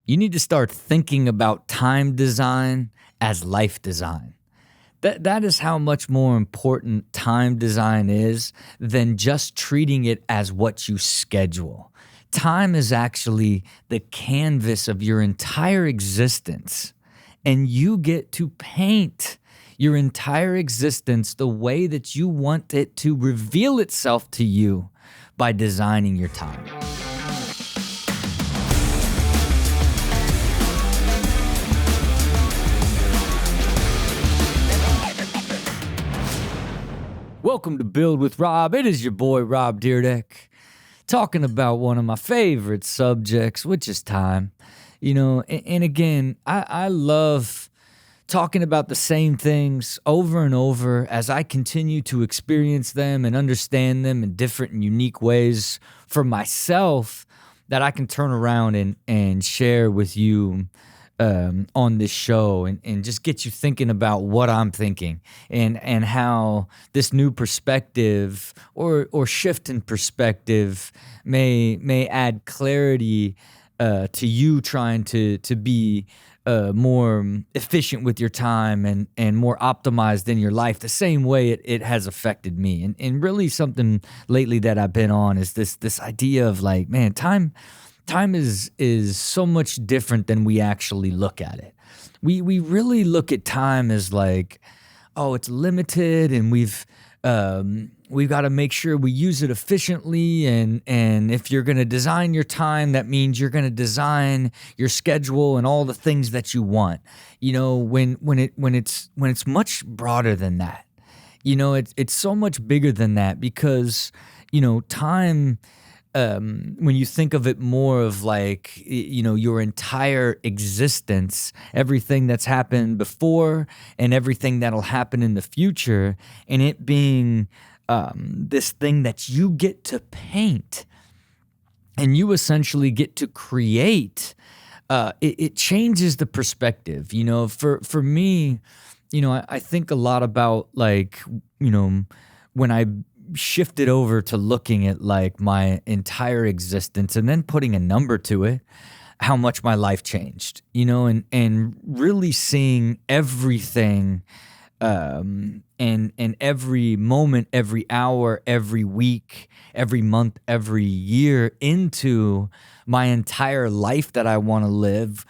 You need to start thinking about time design as life design. That is how much more important time design is than just treating it as what you schedule. Time is actually the canvas of your entire existence, and you get to paint your entire existence the way that you want it to reveal itself to you by designing your time. Welcome to Build with Rob. It is your boy, Rob Dyrdek, talking about one of my favorite subjects, which is time. And again, I love talking about the same things over and over as I continue to experience them and understand them in different and unique ways for myself that I can turn around and share with you on this show and just get you thinking about what I'm thinking and how this new perspective or shift in perspective may add clarity to you trying to be more efficient with your time and more optimized in your life the same way it has affected me. And really something lately that I've been on is this idea of like, man, time is so much different than we actually look at it. We really look at time as like, oh, it's limited and we've got to make sure we use it efficiently. And if you're going to design your time, that means you're going to design your schedule and all the things that you want. When it's much broader than that. It's so much bigger than that because time. When you think of it more of like, your entire existence, everything that's happened before and everything that'll happen in the future, and it being this thing that you get to paint and you essentially get to create, it changes the perspective. For me, I think a lot about like, when I shifted over to looking at like my entire existence and then putting a number to it, how much my life changed, and really seeing everything, and every moment, every hour, every week, every month, every year into my entire life that I want to live,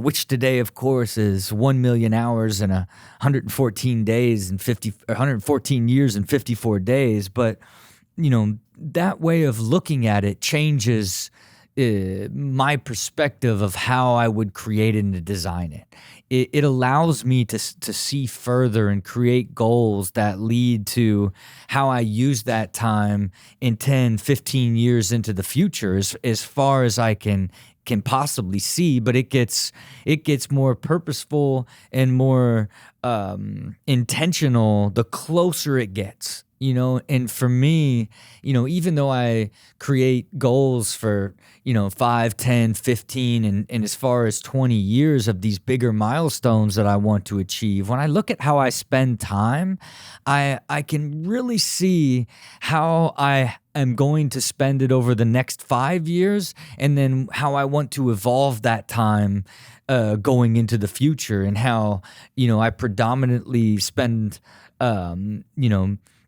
which today, of course, is 1 million hours and 114 days and 114 years and 54 days. But, that way of looking at it changes my perspective of how I would create it and design it. It allows me to see further and create goals that lead to how I use that time in 10, 15 years into the future as far as I can possibly see, but it gets more purposeful and more intentional the closer it gets. And for me, even though I create goals for, 5, 10, 15, and as far as 20 years of these bigger milestones that I want to achieve, when I look at how I spend time, I can really see how I am going to spend it over the next 5 years, and then how I want to evolve that time going into the future, and how, I predominantly spend,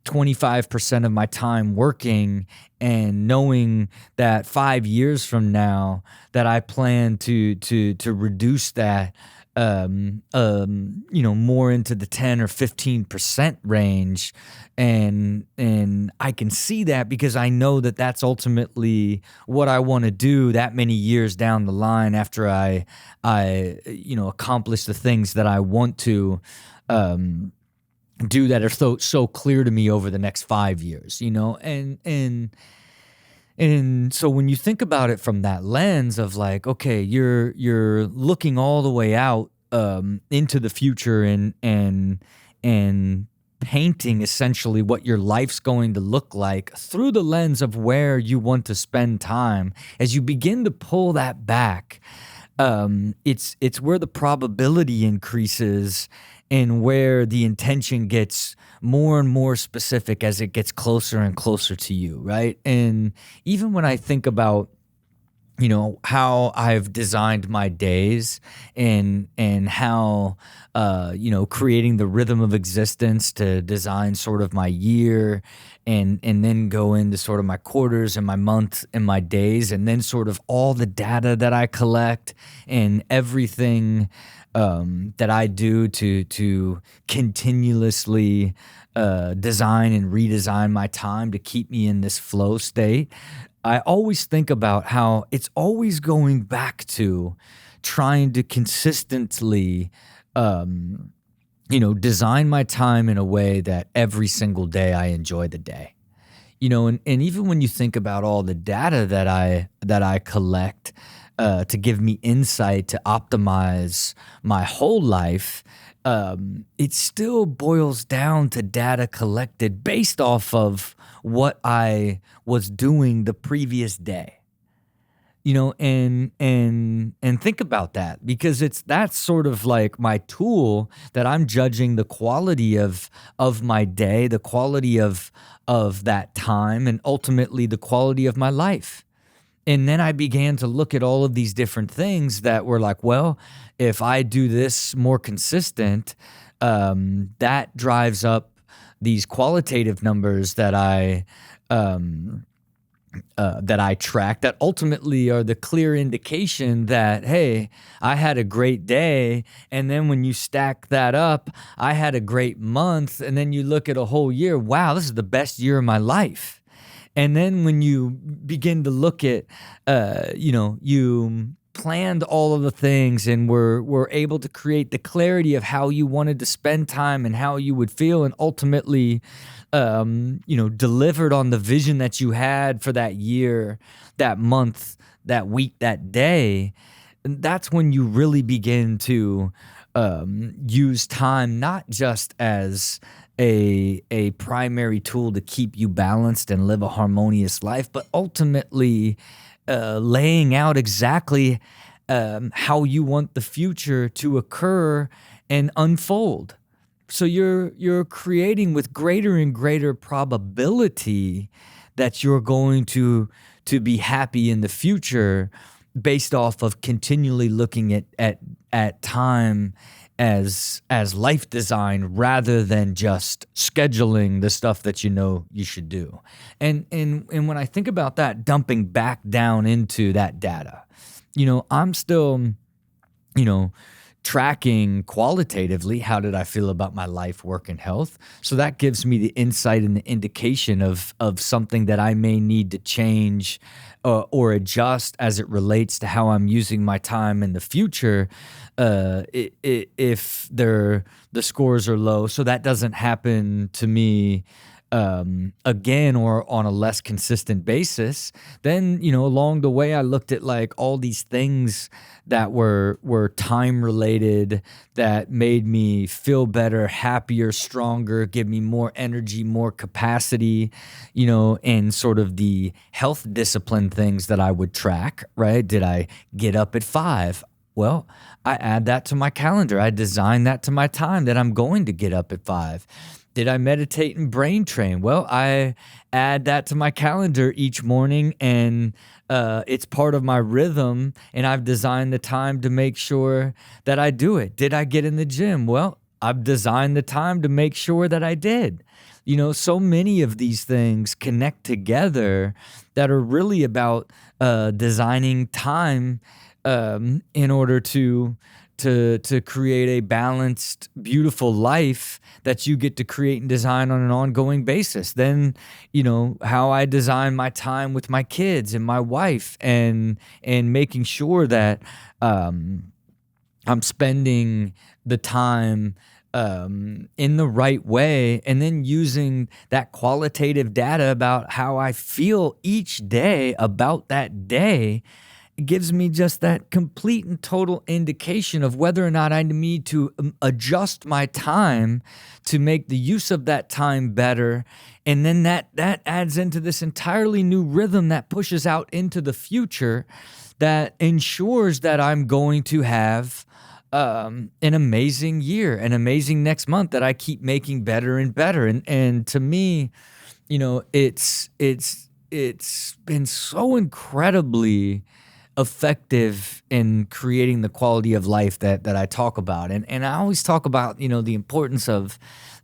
25% of my time working, and knowing that 5 years from now that I plan to reduce that, more into the 10 or 15% range. And I can see that because I know that that's ultimately what I want to do that many years down the line after I accomplish the things that I want to, do that are so clear to me over the next 5 years, and so when you think about it from that lens of like, okay, you're looking all the way out into the future and painting essentially what your life's going to look like through the lens of where you want to spend time. As you begin to pull that back, it's where the probability increases and where the intention gets more and more specific as it gets closer and closer to you, right? And even when I think about how I've designed my days, and how creating the rhythm of existence to design sort of my year, and then go into sort of my quarters and my months and my days, and then sort of all the data that I collect and everything that I do to continuously design and redesign my time to keep me in this flow state. I always think about how it's always going back to trying to consistently, design my time in a way that every single day I enjoy the day. And even when you think about all the data that I collect to give me insight to optimize my whole life, it still boils down to data collected based off of what I was doing the previous day. And think about that, because that's sort of like my tool that I'm judging the quality of my day, the quality of that time, and ultimately the quality of my life. And then I began to look at all of these different things that were like, well, if I do this more consistent, that drives up these qualitative numbers that I track, that ultimately are the clear indication that, hey, I had a great day. And then when you stack that up, I had a great month. And then you look at a whole year, wow, this is the best year of my life. And then when you begin to look at, you planned all of the things and were able to create the clarity of how you wanted to spend time and how you would feel, and ultimately, delivered on the vision that you had for that year, that month, that week, that day. And that's when you really begin to use time not just as a primary tool to keep you balanced and live a harmonious life, but ultimately laying out exactly how you want the future to occur and unfold. So you're creating with greater and greater probability that you're going to be happy in the future, based off of continually looking at time as life design, rather than just scheduling the stuff that you should do. And when I think about that, dumping back down into that data, I'm still, tracking qualitatively, how did I feel about my life, work, and health? So that gives me the insight and the indication of something that I may need to change or adjust as it relates to how I'm using my time in the future, if the scores are low. So that doesn't happen to me again, or on a less consistent basis. Then, along the way, I looked at like all these things that were time related, that made me feel better, happier, stronger, give me more energy, more capacity, and sort of the health discipline things that I would track, right? Did I get up at 5? Well, I add that to my calendar. I design that to my time that I'm going to get up at 5. Did I meditate and brain train? Well, I add that to my calendar each morning, and it's part of my rhythm, and I've designed the time to make sure that I do it. Did I get in the gym? Well, I've designed the time to make sure that I did. So many of these things connect together that are really about designing time in order to create a balanced, beautiful life that you get to create and design on an ongoing basis. Then, how I design my time with my kids and my wife, and making sure that I'm spending the time in the right way, and then using that qualitative data about how I feel each day about that day. It gives me just that complete and total indication of whether or not I need to adjust my time to make the use of that time better. And then that adds into this entirely new rhythm that pushes out into the future, that ensures that I'm going to have an amazing year, an amazing next month that I keep making better and better. And to me, it's been so incredibly effective in creating the quality of life that I talk about. And I always talk about, the importance of,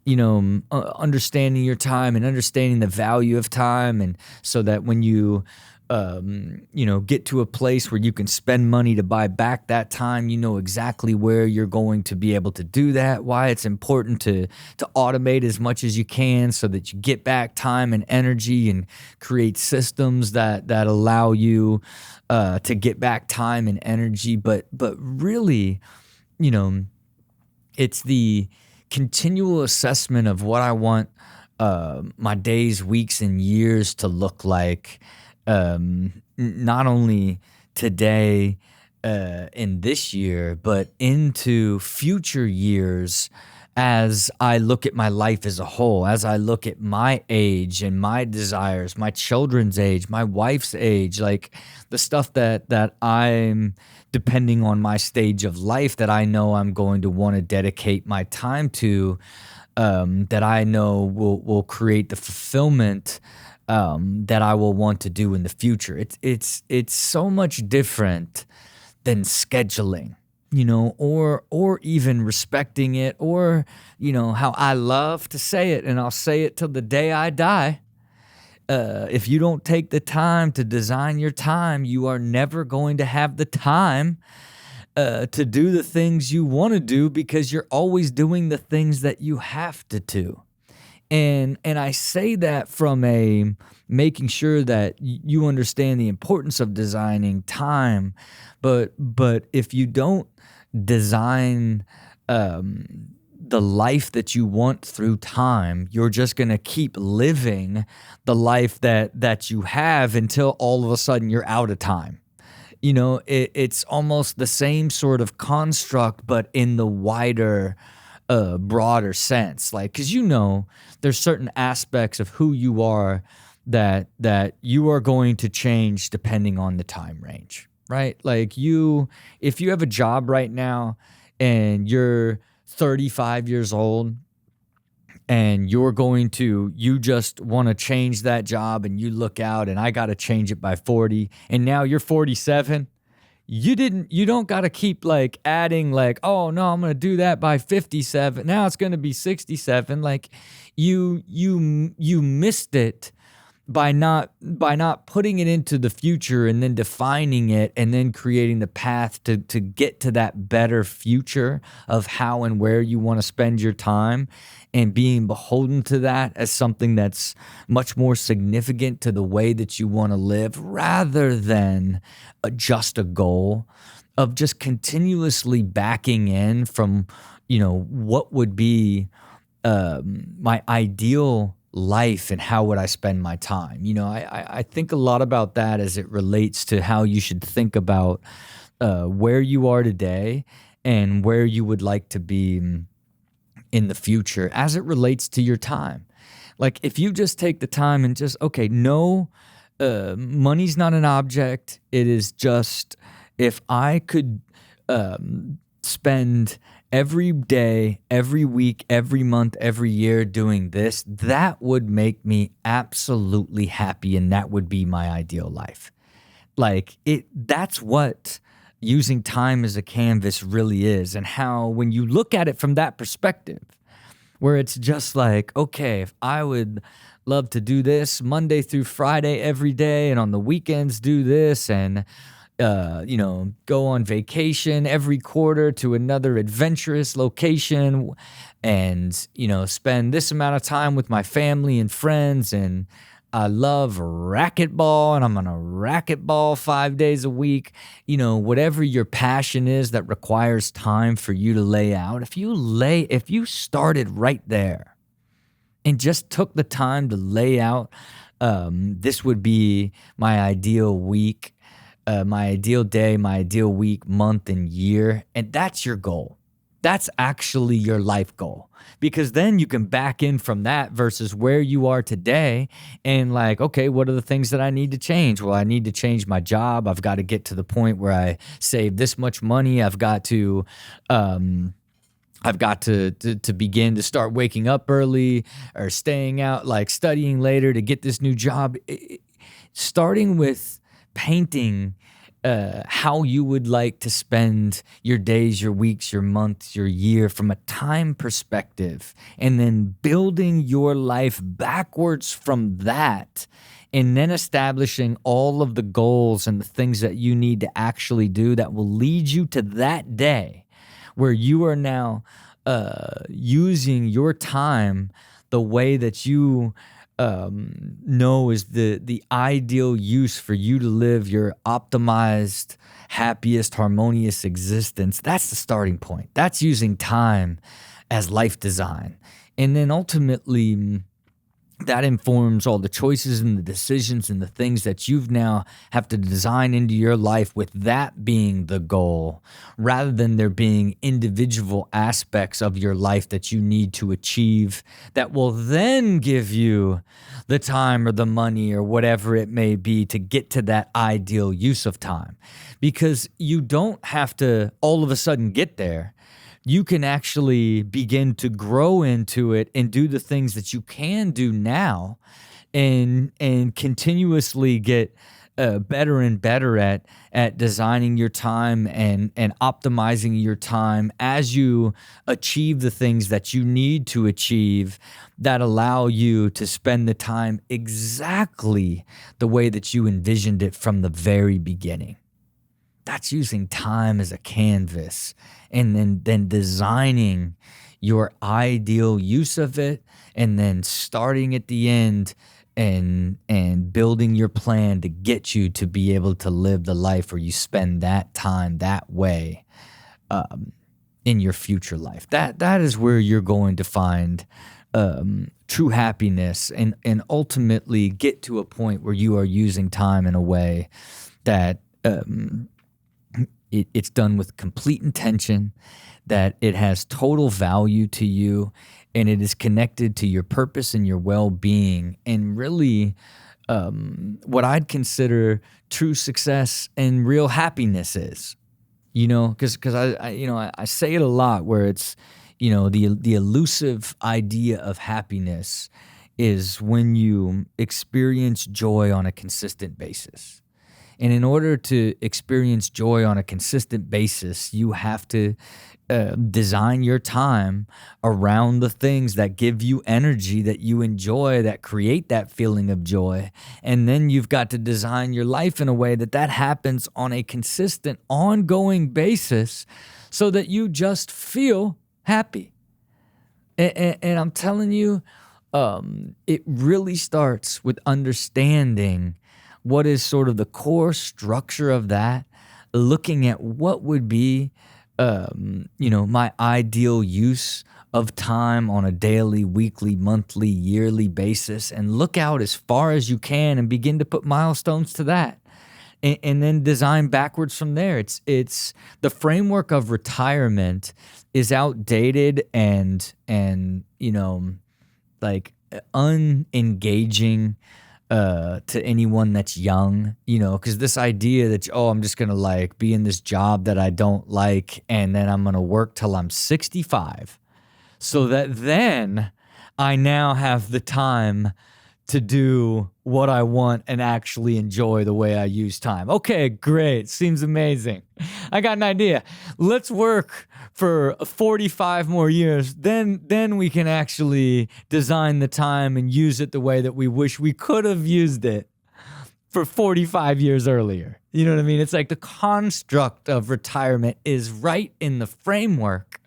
understanding your time and understanding the value of time. And so that when you, get to a place where you can spend money to buy back that time, you know exactly where you're going to be able to do that, why it's important to automate as much as you can so that you get back time and energy and create systems that allow you to get back time and energy. But really, it's the continual assessment of what I want my days, weeks, and years to look like, not only today in this year, but into future years as I look at my life as a whole, as I look at my age and my desires, my children's age, my wife's age, like the stuff that I'm depending on my stage of life that I know I'm going to want to dedicate my time to, that I know will create the fulfillment that I will want to do in the future. It's so much different than scheduling, or even respecting it, or, how I love to say it, and I'll say it till the day I die. If you don't take the time to design your time, you are never going to have the time to do the things you want to do, because you're always doing the things that you have to do. And I say that from a making sure that you understand the importance of designing time, but if you don't design the life that you want through time, you're just going to keep living the life that you have until all of a sudden you're out of time. It's almost the same sort of construct, but in the wider, broader sense. Like, because there's certain aspects of who you are that you are going to change depending on the time range, right? Like if you have a job right now and you're 35 years old and you just want to change that job, and you look out and I got to change it by 40, and now you're 47, you don't got to keep like adding like, oh no, I'm going to do that by 57. Now it's going to be 67. Like you missed it by not putting it into the future and then defining it and then creating the path to get to that better future of how and where you want to spend your time, and being beholden to that as something that's much more significant to the way that you want to live, rather than just a goal of just continuously backing in from, what would be my ideal life and how would I spend my time. I think a lot about that as it relates to how you should think about where you are today and where you would like to be in the future as it relates to your time. Like if you just take the time and just, money's not an object. It is just, if I could spend every day, every week, every month, every year doing this, that would make me absolutely happy, and that would be my ideal life. Like that's what using time as a canvas really is, and how when you look at it from that perspective, where it's just like, okay, if I would love to do this Monday through Friday every day, and on the weekends do this, and go on vacation every quarter to another adventurous location, and, spend this amount of time with my family and friends, and I love racquetball and I'm going to racquetball 5 days a week, whatever your passion is that requires time for you to lay out. If you started right there and just took the time to lay out, this would be my ideal week, my ideal day, my ideal week, month, and year. And that's your goal. That's actually your life goal, because then you can back in from that versus where you are today and like, okay, what are the things that I need to change? Well, I need to change my job. I've got to get to the point where I save this much money. I've got to begin to start waking up early or staying out, like studying later to get this new job. Starting with painting how you would like to spend your days, your weeks, your months, your year from a time perspective, and then building your life backwards from that, and then establishing all of the goals and the things that you need to actually do that will lead you to that day where you are now using your time the way that you know is the ideal use for you to live your optimized, happiest, harmonious existence. That's the starting point. That's using time as life design. And then ultimately, that informs all the choices and the decisions and the things that you've now have to design into your life, with that being the goal, rather than there being individual aspects of your life that you need to achieve that will then give you the time or the money or whatever it may be to get to that ideal use of time. Because you don't have to all of a sudden get there. You can actually begin to grow into it and do the things that you can do now, and continuously get better and better at designing your time and optimizing your time as you achieve the things that you need to achieve that allow you to spend the time exactly the way that you envisioned it from the very beginning. That's using time as a canvas, and then designing your ideal use of it, and then starting at the end and building your plan to get you to be able to live the life where you spend that time that way in your future life. That is where you're going to find true happiness, and ultimately get to a point where you are using time in a way that it's done with complete intention, that it has total value to you, and it is connected to your purpose and your well-being, and really what I'd consider true success and real happiness is. Because I say it a lot, where it's, the elusive idea of happiness is when you experience joy on a consistent basis. And in order to experience joy on a consistent basis, you have to design your time around the things that give you energy, that you enjoy, that create that feeling of joy. And then you've got to design your life in a way that happens on a consistent, ongoing basis, so that you just feel happy. And I'm telling you, it really starts with understanding what is sort of the core structure of that, looking at what would be, my ideal use of time on a daily, weekly, monthly, yearly basis, and look out as far as you can and begin to put milestones to that. And then design backwards from there. It's the framework of retirement is outdated and unengaging to anyone that's young, because this idea that, I'm just going to be in this job that I don't like, and then I'm going to work till I'm 65 so that then I now have the time to do what I want and actually enjoy the way I use time. Okay, great. Seems amazing. I got an idea. Let's work for 45 more years. Then we can actually design the time and use it the way that we wish we could have used it for 45 years earlier. You know what I mean? It's like the construct of retirement is right in the framework,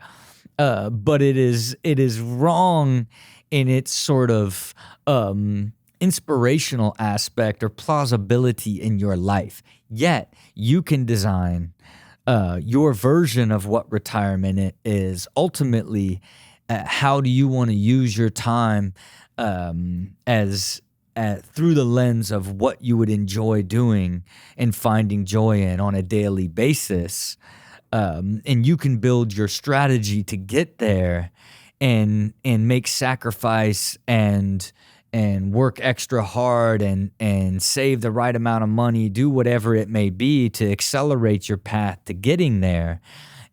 but it is wrong in its sort of inspirational aspect or plausibility in your life. Yet you can design your version of what retirement is. Ultimately, how do you want to use your time as through the lens of what you would enjoy doing and finding joy in on a daily basis, and you can build your strategy to get there, and make sacrifice and work extra hard and save the right amount of money, do whatever it may be to accelerate your path to getting there.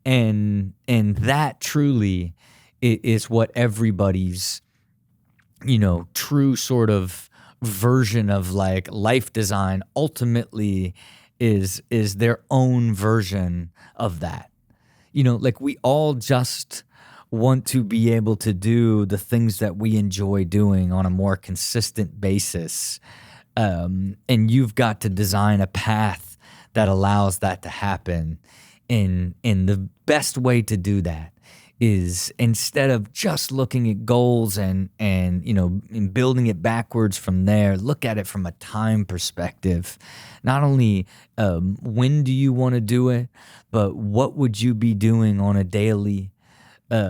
And that truly is what everybody's, true sort of version of life design ultimately is their own version of that. Like we all just want to be able to do the things that we enjoy doing on a more consistent basis. And you've got to design a path that allows that to happen. In the best way to do that is, instead of just looking at goals and building it backwards from there, look at it from a time perspective. Not only when do you want to do it, but what would you be doing on a daily,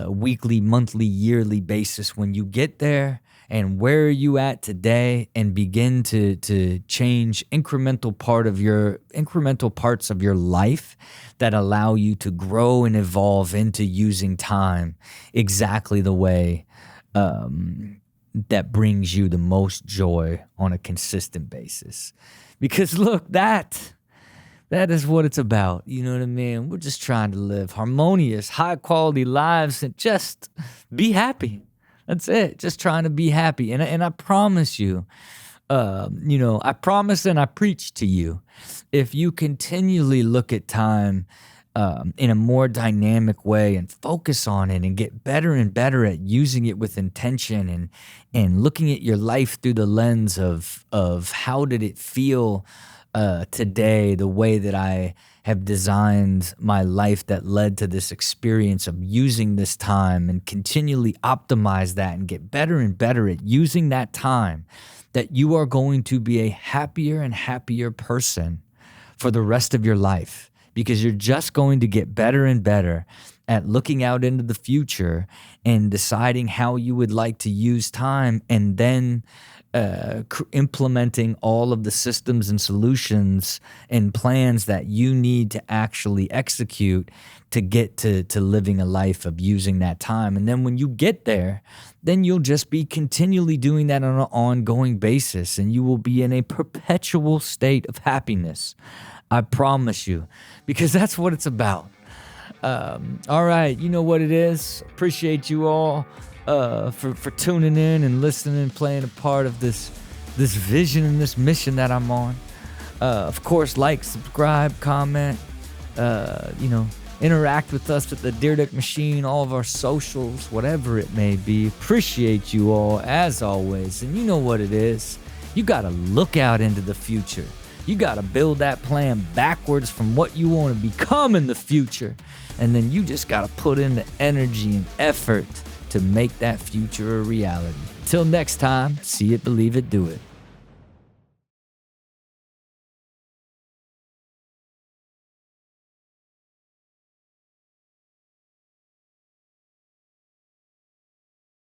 weekly, monthly, yearly basis when you get there, and where are you at today, and begin to change incremental parts of your life that allow you to grow and evolve into using time exactly the way that brings you the most joy on a consistent basis. Because look, that is what it's about. You know what I mean? We're just trying to live harmonious, high quality lives and just be happy. That's it. Just trying to be happy. And I promise you, I promise and I preach to you, if you continually look at time in a more dynamic way and focus on it and get better and better at using it with intention and looking at your life through the lens of how did it feel today, the way that I have designed my life that led to this experience of using this time, and continually optimize that and get better and better at using that time, that you are going to be a happier and happier person for the rest of your life, because you're just going to get better and better at looking out into the future and deciding how you would like to use time, and then implementing all of the systems and solutions and plans that you need to actually execute to get to living a life of using that time. And then when you get there, then you'll just be continually doing that on an ongoing basis, and you will be in a perpetual state of happiness. I promise you, because that's what it's about. All right, you know what it is. Appreciate you all for tuning in and listening and playing a part of this vision and this mission that I'm on. Of course, like, subscribe, comment, interact with us at the Dyrdek Machine, all of our socials, whatever it may be. Appreciate you all, as always. And you know what it is. You got to look out into the future. You got to build that plan backwards from what you want to become in the future. And then you just got to put in the energy and effort to make that future a reality. Till next time, see it, believe it, do it.